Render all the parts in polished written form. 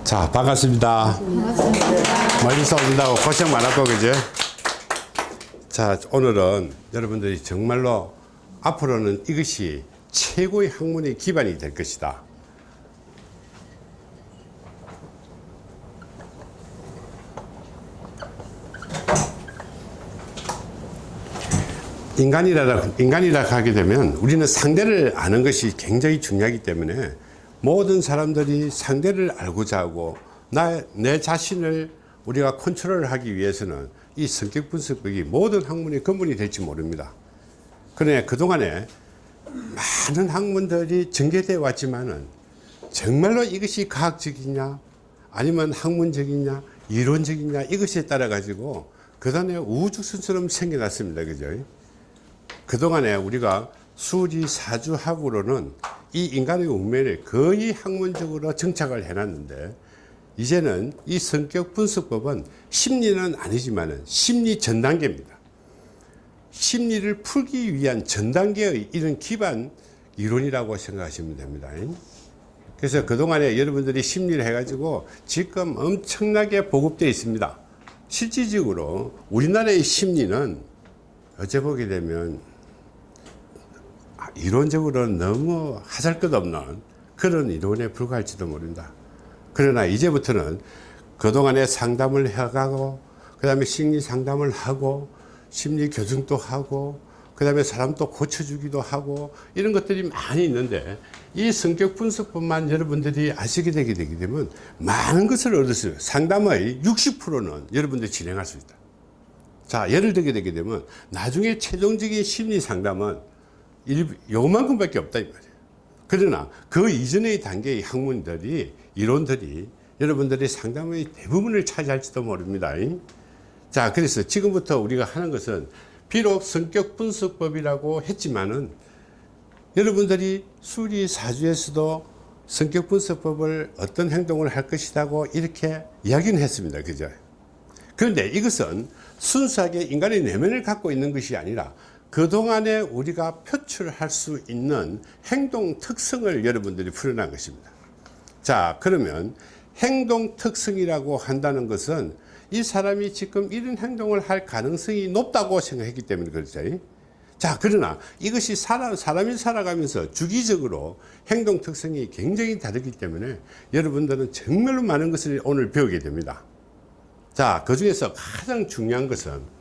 자, 반갑습니다. 반갑습니다. 멀리서 오신다고 고생 많았고, 그죠? 자, 오늘은 여러분들이 정말로 앞으로는 이것이 최고의 학문의 기반이 될 것이다. 인간이라 하게 되면 우리는 상대를 아는 것이 굉장히 중요하기 때문에 모든 사람들이 상대를 알고자 하고 내 자신을 우리가 컨트롤을 하기 위해서는 이 성격 분석법이 모든 학문의 근본이 될지 모릅니다. 그러나 그동안에 많은 학문들이 전개되어 왔지만은 정말로 이것이 과학적이냐 아니면 학문적이냐 이론적이냐 이것에 따라 가지고 그다음에 우주선처럼 생겨났습니다. 그죠? 그동안에 우리가 수리 사주학으로는 이 인간의 운명을 거의 학문적으로 정착을 해놨는데 이제는 이 성격 분석법은 심리는 아니지만 심리 전 단계입니다. 심리를 풀기 위한 전 단계의 이런 기반 이론이라고 생각하시면 됩니다. 그래서 그동안에 여러분들이 심리를 해가지고 지금 엄청나게 보급되어 있습니다. 실질적으로 우리나라의 심리는 어째 보게 되면 이론적으로는 너무 하잘것없는 그런 이론에 불과할지도 모른다. 그러나 이제부터는 그동안에 상담을 해가고 그 다음에 심리 상담을 하고 심리 교정도 하고 그 다음에 사람도 고쳐주기도 하고 이런 것들이 많이 있는데 이 성격 분석법만 여러분들이 아시게 되게 되면 많은 것을 얻을 수 있어요. 상담의 60%는 여러분들이 진행할 수 있다. 자, 예를 들게 되게 되면 나중에 최종적인 심리 상담은 요만큼밖에 없다 이 말이에요. 그러나 그 이전의 단계의 학문들이 이론들이 여러분들이 상담의 대부분을 차지할지도 모릅니다. 자, 그래서 지금부터 우리가 하는 것은 비록 성격 분석법이라고 했지만은 여러분들이 수리 사주에서도 성격 분석법을 어떤 행동을 할 것이라고 이렇게 이야기는 했습니다. 그죠? 그런데 이것은 순수하게 인간의 내면을 갖고 있는 것이 아니라 그동안에 우리가 표출할 수 있는 행동 특성을 여러분들이 풀어낸 것입니다. 자, 그러면 행동 특성이라고 한다는 것은 이 사람이 지금 이런 행동을 할 가능성이 높다고 생각했기 때문에 그렇죠. 자, 그러나 이것이 사람이 살아가면서 주기적으로 행동 특성이 굉장히 다르기 때문에 여러분들은 정말로 많은 것을 오늘 배우게 됩니다. 자, 그 중에서 가장 중요한 것은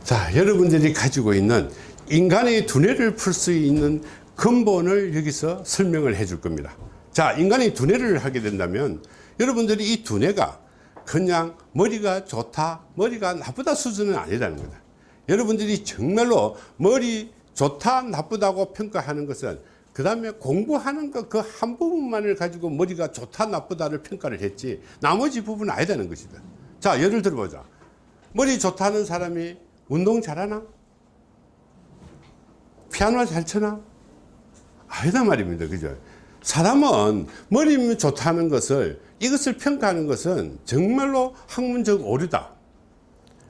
자, 여러분들이 가지고 있는 인간의 두뇌를 풀 수 있는 근본을 여기서 설명을 해 줄 겁니다. 자, 인간의 두뇌를 하게 된다면 여러분들이 이 두뇌가 그냥 머리가 좋다, 머리가 나쁘다 수준은 아니라는 거다. 여러분들이 정말로 머리 좋다, 나쁘다고 평가하는 것은 그 다음에 공부하는 것 그 한 부분만을 가지고 머리가 좋다, 나쁘다를 평가를 했지 나머지 부분은 아니다는 것이다. 자, 예를 들어보자. 머리 좋다는 사람이 운동 잘하나? 피아노 잘 치나? 아니다 말입니다. 그죠? 사람은 머리면 좋다는 것을 이것을 평가하는 것은 정말로 학문적 오류다.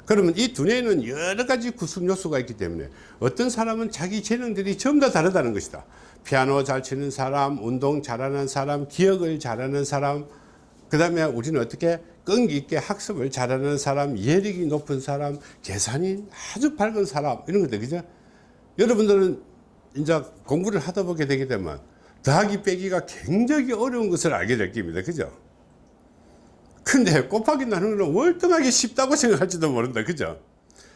그러면 이 두뇌에는 여러 가지 구성 요소가 있기 때문에 어떤 사람은 자기 재능들이 전부 다 다르다는 것이다. 피아노 잘 치는 사람, 운동 잘하는 사람, 기억을 잘하는 사람, 그 다음에 우리는 어떻게 끈기 있게 학습을 잘하는 사람, 예력이 높은 사람, 계산이 아주 밝은 사람, 이런 것들, 그죠? 여러분들은 이제 공부를 하다 보게 되게 되면 더하기 빼기가 굉장히 어려운 것을 알게 될 겁니다. 그죠? 근데 곱하기 나누는 건 월등하게 쉽다고 생각할지도 모른다. 그죠?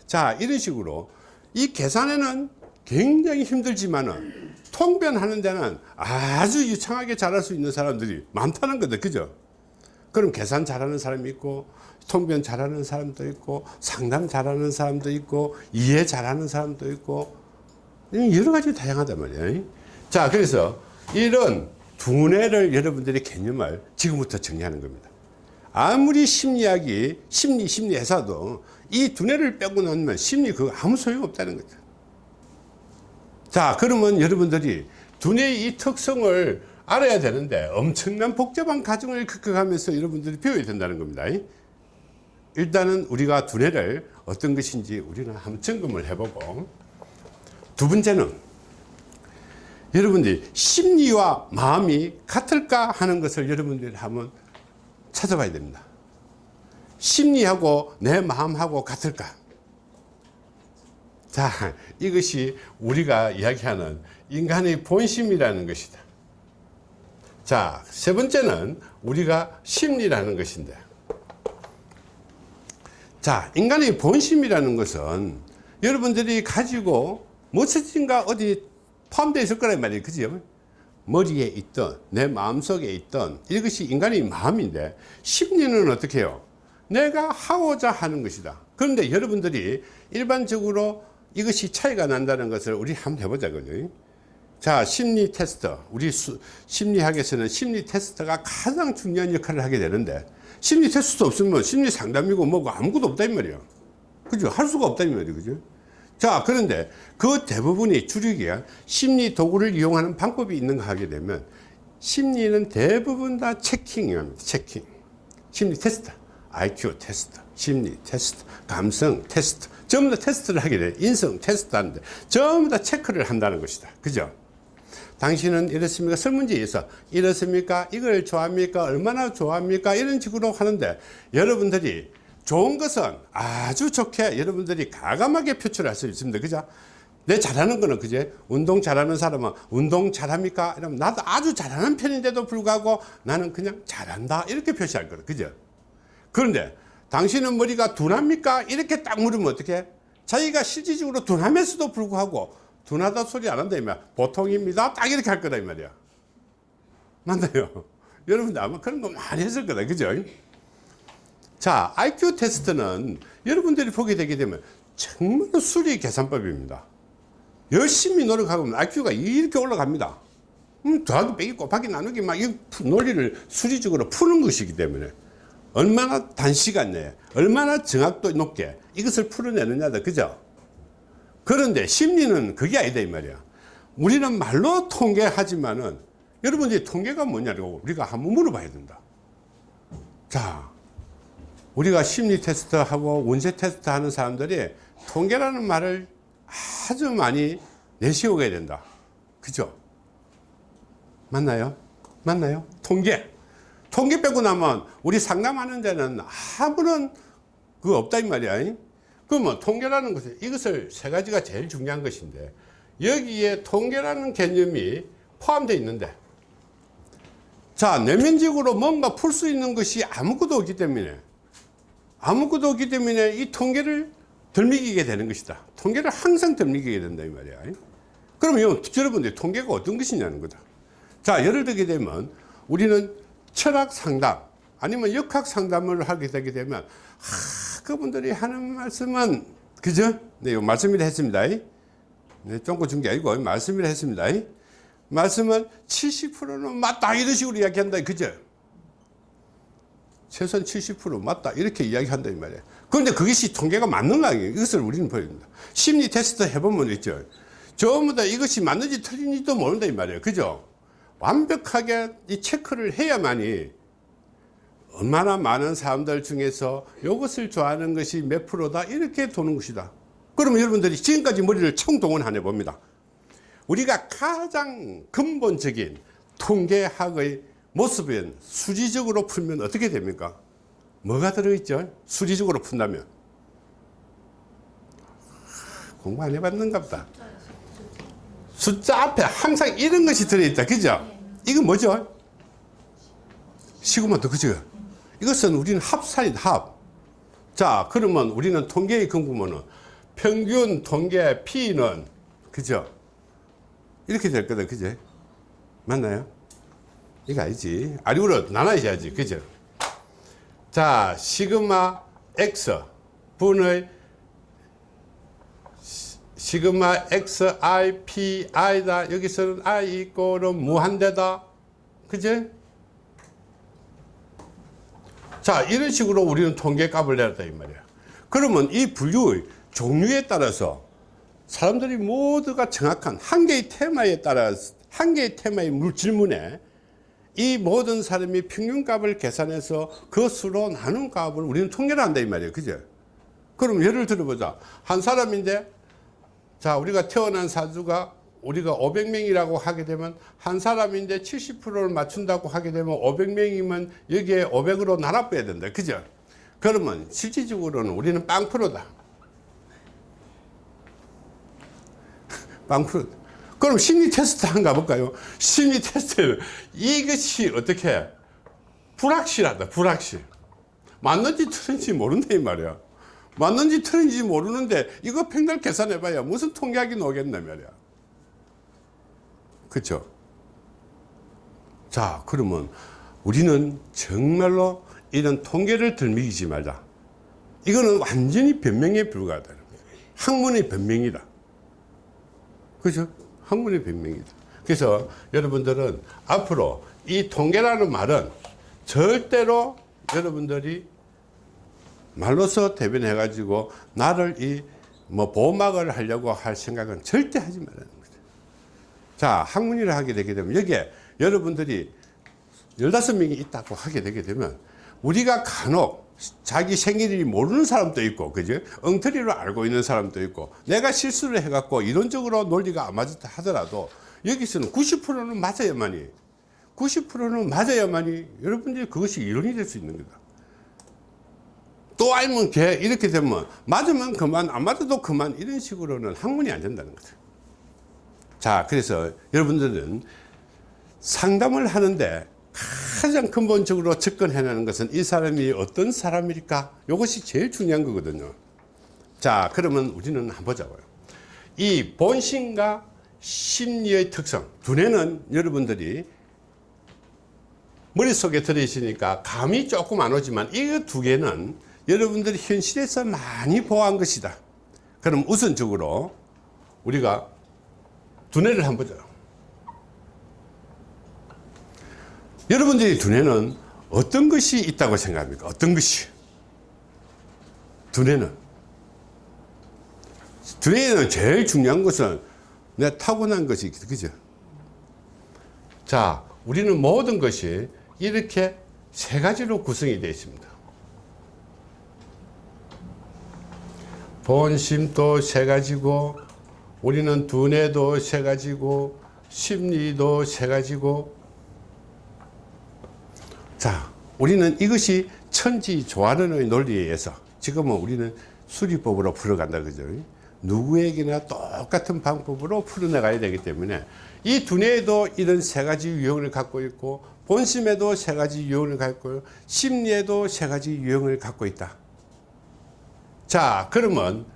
자, 이런 식으로 이 계산에는 굉장히 힘들지만은 통변하는 데는 아주 유창하게 잘할 수 있는 사람들이 많다는 거다. 그죠? 그럼 계산 잘하는 사람이 있고 통변 잘하는 사람도 있고 상담 잘하는 사람도 있고 이해 잘하는 사람도 있고 여러 가지 다양하단 말이에요. 자, 그래서 이런 두뇌를 여러분들이 개념을 지금부터 정리하는 겁니다. 아무리 심리학이 심리회사도 이 두뇌를 빼고 나면 심리 그거 아무 소용 없다는 거죠. 자, 그러면 여러분들이 두뇌의 이 특성을 알아야 되는데 엄청난 복잡한 과정을 겪어가면서 여러분들이 배워야 된다는 겁니다. 일단은 우리가 두뇌를 어떤 것인지 우리는 한번 점검을 해보고, 두 번째는 여러분들이 심리와 마음이 같을까 하는 것을 여러분들이 한번 찾아봐야 됩니다. 심리하고 내 마음하고 같을까? 자, 이것이 우리가 이야기하는 인간의 본심이라는 것이다. 자, 세 번째는 우리가 심리라는 것인데, 자, 인간의 본심이라는 것은 여러분들이 가지고 무엇인가 어디 포함되어 있을 거란 말이에요. 그죠? 머리에 있던, 내 마음속에 있던 이것이 인간의 마음인데, 심리는 어떻게 해요? 내가 하고자 하는 것이다. 그런데 여러분들이 일반적으로 이것이 차이가 난다는 것을 우리 한번 해보자고요. 자, 심리 테스트. 우리 심리학에서는 심리 테스트가 가장 중요한 역할을 하게 되는데, 심리 테스트 없으면 심리 상담이고 뭐고 아무것도 없다 이 말이에요. 그죠? 할 수가 없다 이 말이에요. 그죠? 자, 그런데 그 대부분이 주력이야 심리 도구를 이용하는 방법이 있는가 하게 되면, 심리는 대부분 다 체킹이랍니다. 체킹. 심리 테스트. IQ 테스트, 심리 테스트, 감성 테스트, 전부 다 테스트를 하게 돼. 인성 테스트 하는데 전부 다 체크를 한다는 것이다. 그죠? 당신은 이렇습니까? 설문지에서 이렇습니까? 이걸 좋아합니까? 얼마나 좋아합니까? 이런 식으로 하는데, 여러분들이 좋은 것은 아주 좋게 여러분들이 가감하게 표출할 수 있습니다. 그죠? 내 잘하는 거는, 그제? 운동 잘하는 사람은 운동 잘합니까? 이러면 나도 아주 잘하는 편인데도 불구하고 나는 그냥 잘한다. 이렇게 표시할 거예요. 그죠? 그런데 당신은 머리가 둔합니까? 이렇게 딱 물으면 어떻게? 자기가 실질적으로 둔함에서도 불구하고 둔하다 소리 안 한다 이 말이야. 보통입니다. 딱 이렇게 할 거다 이 말이야. 맞나요? 여러분들 아마 그런 거 많이 했을 거다. 그죠? 자, IQ 테스트는 여러분들이 보게 되게 되면 정말로 수리 계산법입니다. 열심히 노력하면 IQ가 이렇게 올라갑니다. 더하기 빼기 곱하기 나누기 막 이 논리를 수리적으로 푸는 것이기 때문에 얼마나 단시간 내에 얼마나 정확도 높게 이것을 풀어내느냐다. 그죠? 그런데 심리는 그게 아니다 이 말이야. 우리는 말로 통계하지만은 여러분들이 통계가 뭐냐고 우리가 한번 물어봐야 된다. 자, 우리가 심리 테스트하고 운세 테스트 하는 사람들이 통계라는 말을 아주 많이 내세우게 된다. 그죠? 맞나요? 맞나요? 통계 빼고 나면 우리 상담하는 데는 아무런 그거 없다 이 말이야. 그러면 통계라는 것은 이것을 세 가지가 제일 중요한 것인데, 여기에 통계라는 개념이 포함되어 있는데, 자, 내면적으로 뭔가 풀 수 있는 것이 아무것도 없기 때문에 이 통계를 덜미기게 되는 것이다. 통계를 항상 덜미기게 된다 이 말이야. 그러면 여러분들 통계가 어떤 것이냐는 거다. 자, 예를 들게 되면 우리는 철학 상담 아니면 역학 상담을 하게 되게 되면 그분들이 하는 말씀은, 그죠? 네, 말씀을 했습니다. 네, 쫑고 준 게 아니고 말씀을 했습니다. 말씀은 70%는 맞다 이런 식으로 이야기한다. 그죠? 최소한 70% 맞다 이렇게 이야기한다 이 말이에요. 그런데 그것이 통계가 맞는 거 아니에요. 이것을 우리는 보여줍니다. 심리 테스트 해보면 있죠. 전부 다 이것이 맞는지 틀린지도 모른다 이 말이에요. 그죠? 완벽하게 이 체크를 해야만이 얼마나 많은 사람들 중에서 이것을 좋아하는 것이 몇 프로다 이렇게 도는 것이다. 그러면 여러분들이 지금까지 머리를 총동원 안 해봅니다. 우리가 가장 근본적인 통계학의 모습은 수리적으로 풀면 어떻게 됩니까? 뭐가 들어있죠? 수리적으로 푼다면 공부 안 해봤는가 보다. 숫자 앞에 항상 이런 것이 들어있다. 그죠? 이건 뭐죠? 시그마도 그죠? 이것은 우리는 합산이다. 합. 자, 그러면 우리는 통계의 근구문은 평균 통계 P는 그죠? 이렇게 될 거다. 그죠? 맞나요? 이거 아니지. 아리우로 나눠야지. 그죠? 자, 시그마 X 분의 시그마 X I P I다. 여기서는 I 이꼴은 무한대다. 그죠? 자, 이런 식으로 우리는 통계값을 내렸다 이 말이야. 그러면 이 분류의 종류에 따라서 사람들이 모두가 정확한 한 개의 테마에 따라 한 개의 테마의 질문에 이 모든 사람이 평균값을 계산해서 그 수로 나눈 값을 우리는 통계를 한다 이 말이에요. 그죠? 그럼 예를 들어보자. 한 사람인데, 자, 우리가 태어난 사주가 우리가 500명이라고 하게 되면 한 사람인데 70%를 맞춘다고 하게 되면 500명이면 여기에 500으로 나눠빼야 된다. 그죠? 그러면 실질적으로는 우리는 빵프로다. 빵프로. 그럼 심리 테스트 한번 가볼까요? 심리 테스트. 이것이 어떻게 불확실하다. 불확실. 맞는지 틀린지 모른다 이 말이야. 맞는지 틀린지 모르는데 이거 평균 계산해봐야 무슨 통계학이 나오겠나 말이야. 그렇죠? 자, 그러면 우리는 정말로 이런 통계를 들먹이지 말자. 이거는 완전히 변명에 불과하다. 학문의 변명이다. 그죠? 학문의 변명이다. 그래서 여러분들은 앞으로 이 통계라는 말은 절대로 여러분들이 말로서 대변해 가지고 나를 이 뭐 보호막을 하려고 할 생각은 절대 하지 말라는 거죠. 자, 학문이라 하게 되게 되면 여기에 여러분들이 15명이 있다고 하게 되게 되면 우리가 간혹 자기 생일이 모르는 사람도 있고, 그죠? 엉터리로 알고 있는 사람도 있고, 내가 실수를 해갖고 이론적으로 논리가 안 맞았다 하더라도 여기서는 90%는 맞아야만이, 90%는 맞아야만이 여러분들이 그것이 이론이 될 수 있는 거다. 또 알면 개, 이렇게 되면 맞으면 그만, 안 맞아도 그만, 이런 식으로는 학문이 안 된다는 거죠. 자, 그래서 여러분들은 상담을 하는데 가장 근본적으로 접근해내는 것은 이 사람이 어떤 사람일까? 이것이 제일 중요한 거거든요. 자, 그러면 우리는 한번 보자고요. 이 본심과 심리의 특성, 두뇌는 여러분들이 머릿속에 들어있으니까 감이 조금 안 오지만 이 두 개는 여러분들이 현실에서 많이 보아한 것이다. 그럼 우선적으로 우리가 두뇌를 한번 보자. 여러분들이 두뇌는 어떤 것이 있다고 생각합니까? 어떤 것이? 두뇌는 제일 중요한 것은 내가 타고난 것이 있거든. 그죠? 자, 우리는 모든 것이 이렇게 세 가지로 구성이 되어 있습니다. 본심도 세 가지고, 우리는 두뇌도 세 가지고, 심리도 세 가지고. 자, 우리는 이것이 천지조화론의 논리에 의해서 지금은 우리는 수리법으로 풀어간다. 그죠? 누구에게나 똑같은 방법으로 풀어나가야 되기 때문에 이 두뇌에도 이런 세 가지 유형을 갖고 있고, 본심에도 세 가지 유형을 갖고 있고, 심리에도 세 가지 유형을 갖고 있다. 자, 그러면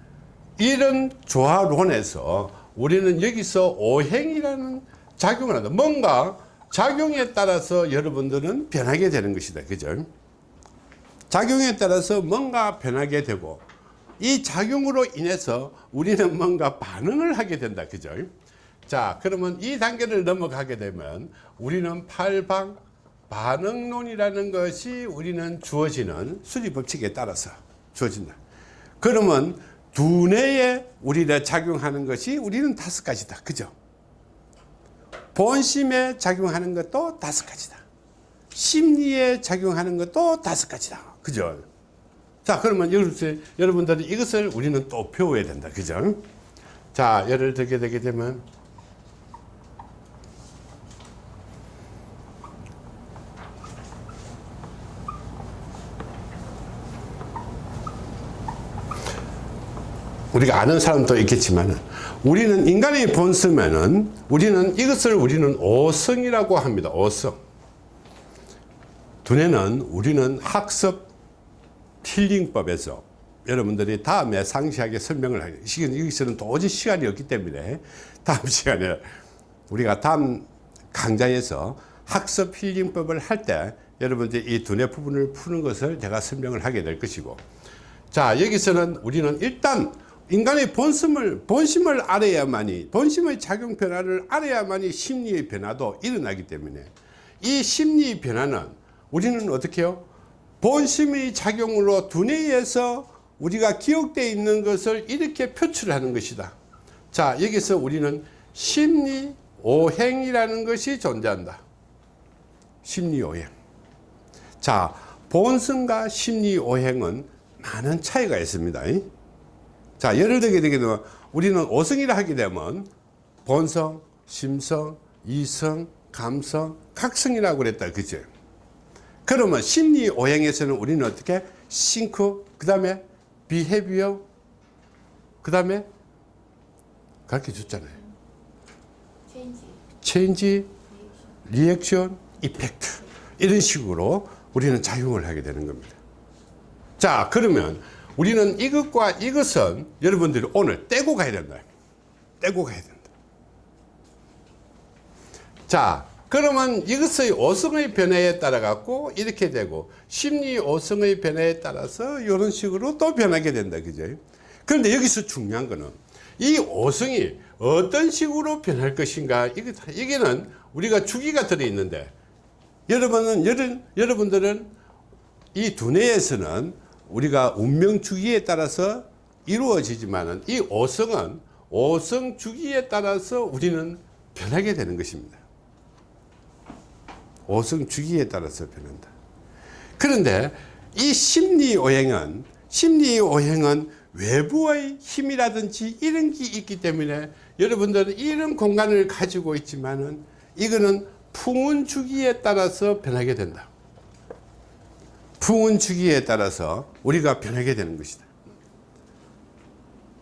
이런 조화론에서 우리는 여기서 오행이라는 작용을 한다. 뭔가 작용에 따라서 여러분들은 변하게 되는 것이다. 그죠? 작용에 따라서 뭔가 변하게 되고, 이 작용으로 인해서 우리는 뭔가 반응을 하게 된다. 그죠? 자, 그러면 이 단계를 넘어가게 되면 우리는 팔방 반응론이라는 것이 우리는 주어지는 수리법칙에 따라서 주어진다. 그러면 두뇌에 우리가 작용하는 것이 우리는 5가지다. 그죠? 본심에 작용하는 것도 5가지다. 심리에 작용하는 것도 5가지다. 그죠? 자, 그러면 여러분들이 이것을 우리는 또 배워야 된다. 그죠? 자, 예를 들게 되게 되면 우리가 아는 사람도 있겠지만 우리는 인간의 본성에는 우리는 이것을 우리는 오성이라고 합니다. 오성. 두뇌는 우리는 학습 힐링법에서 여러분들이 다음에 상세하게 설명을 하겠습니다. 여기서는 도저히 시간이 없기 때문에 다음 시간에 우리가 다음 강좌에서 학습 힐링법을 할 때 여러분들이 이 두뇌 부분을 푸는 것을 제가 설명을 하게 될 것이고, 자, 여기서는 우리는 일단 인간의 본심을 알아야만이, 본심의 작용 변화를 알아야만이 심리의 변화도 일어나기 때문에 이 심리의 변화는 우리는 어떻게 해요? 본심의 작용으로 두뇌에서 우리가 기억되어 있는 것을 이렇게 표출하는 것이다. 자, 여기서 우리는 심리 오행이라는 것이 존재한다. 심리 오행. 자, 본성과 심리 오행은 많은 차이가 있습니다. 자, 예를 들게 되면 우리는 오성이라 하게 되면 본성, 심성, 이성, 감성, 각성이라고 그랬다. 그죠? 그러면 심리 오행에서는 우리는 어떻게? 싱크, 그 다음에 비헤비어, 그 다음에 가르쳐 줬잖아요. 체인지, 리액션, 이펙트. 이런 식으로 우리는 작용을 하게 되는 겁니다. 자, 그러면 우리는 이것과 이것은 여러분들이 오늘 떼고 가야 된다. 떼고 가야 된다. 자, 그러면 이것의 오성의 변화에 따라 갖고 이렇게 되고, 심리 오성의 변화에 따라서 이런 식으로 또 변하게 된다. 그죠? 그런데 여기서 중요한 거는 이 오성이 어떤 식으로 변할 것인가. 이게는 우리가 주기가 들어있는데, 여러분들은 이 두뇌에서는 우리가 운명 주기에 따라서 이루어지지만은 이 오성은 오성 주기에 따라서 우리는 변하게 되는 것입니다. 오성 주기에 따라서 변한다. 그런데 이 심리 오행은 외부의 힘이라든지 이런 게 있기 때문에 여러분들은 이런 공간을 가지고 있지만은 이거는 풍운 주기에 따라서 변하게 된다. 풍운 주기에 따라서 우리가 변하게 되는 것이다.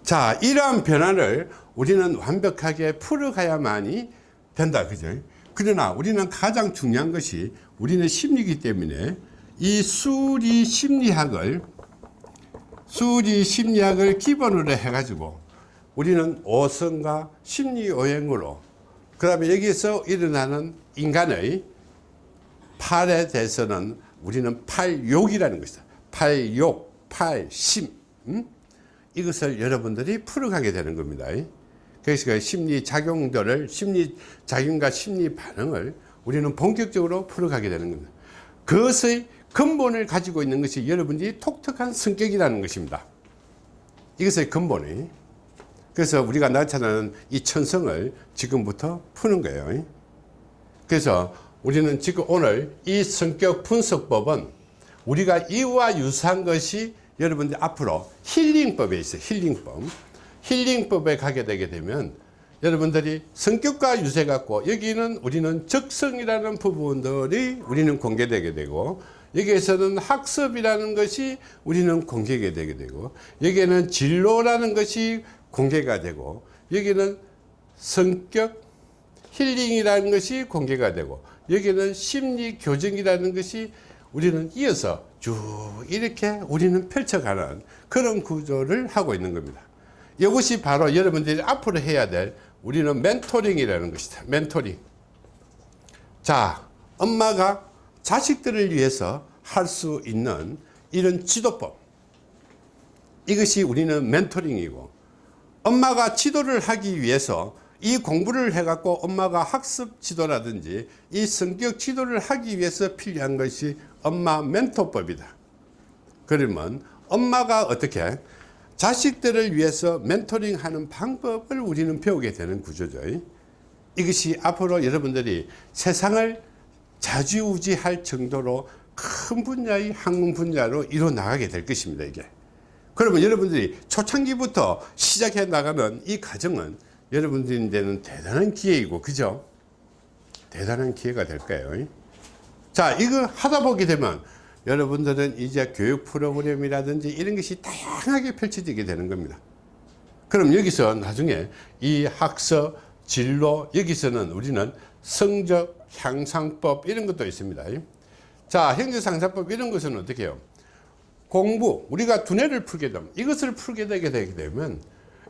자, 이러한 변화를 우리는 완벽하게 풀어가야만이 된다. 그죠? 그러나 우리는 가장 중요한 것이 우리는 심리이기 때문에 이 수리 심리학을 기본으로 해가지고 우리는 오성과 심리 오행으로, 그 다음에 여기서 일어나는 인간의 팔에 대해서는 우리는 팔욕이라는 것이다. 팔욕, 팔심, 이것을 여러분들이 풀어가게 되는 겁니다. 그래서 심리 작용들을, 심리 작용과 심리 반응을 우리는 본격적으로 풀어가게 되는 겁니다. 그것의 근본을 가지고 있는 것이 여러분들이 독특한 성격이라는 것입니다. 이것의 근본이. 그래서 우리가 나타나는 이 천성을 지금부터 푸는 거예요. 그래서 우리는 지금 오늘 이 성격 분석법은 우리가 이와 유사한 것이 여러분들 앞으로 힐링법에 있어요. 힐링법에 가게 되게 되면 여러분들이 성격과 유사 갖고 여기는 우리는 적성이라는 부분들이 우리는 공개되게 되고, 여기에서는 학습이라는 것이 우리는 공개가 되게 되고, 여기에는 진로라는 것이 공개가 되고, 여기는 성격 힐링이라는 것이 공개가 되고, 여기는 심리 교정이라는 것이 우리는 이어서 쭉 이렇게 우리는 펼쳐가는 그런 구조를 하고 있는 겁니다. 이것이 바로 여러분들이 앞으로 해야 될 우리는 멘토링이라는 것이다. 멘토링. 자, 엄마가 자식들을 위해서 할 수 있는 이런 지도법. 이것이 우리는 멘토링이고, 엄마가 지도를 하기 위해서 이 공부를 해갖고 엄마가 학습 지도라든지 이 성격 지도를 하기 위해서 필요한 것이 엄마 멘토법이다. 그러면 엄마가 어떻게 자식들을 위해서 멘토링 하는 방법을 우리는 배우게 되는 구조죠. 이것이 앞으로 여러분들이 세상을 좌지우지할 정도로 큰 분야의 학문 분야로 이루어 나가게 될 것입니다. 이게. 그러면 여러분들이 초창기부터 시작해 나가는 이 과정은 여러분들한테는 대단한 기회이고, 그죠? 대단한 기회가 될 거예요. 자, 이거 하다 보게 되면 여러분들은 이제 교육 프로그램이라든지 이런 것이 다양하게 펼쳐지게 되는 겁니다. 그럼 여기서 나중에 이 학서, 진로, 여기서는 우리는 성적 향상법 이런 것도 있습니다. 자, 형제상사법 이런 것은 어떻게 해요? 공부, 우리가 두뇌를 풀게 되면, 이것을 풀게 되게 되면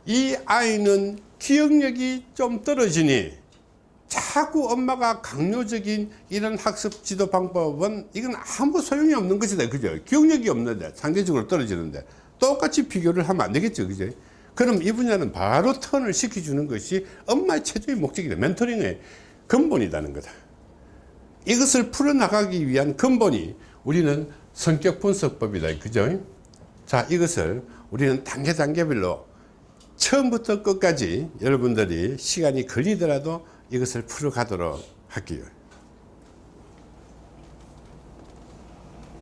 이 아이는 기억력이 좀 떨어지니 자꾸 엄마가 강요적인 이런 학습 지도 방법은 이건 아무 소용이 없는 것이다. 그죠? 기억력이 없는데, 상대적으로 떨어지는데 똑같이 비교를 하면 안 되겠죠. 그죠? 그럼 이 분야는 바로 턴을 시켜주는 것이 엄마의 최종의 목적이다. 멘토링의 근본이라는 거다. 이것을 풀어나가기 위한 근본이 우리는 성격 분석법이다. 그죠? 자, 이것을 우리는 단계별로 처음부터 끝까지 여러분들이 시간이 걸리더라도 이것을 풀어가도록 할게요.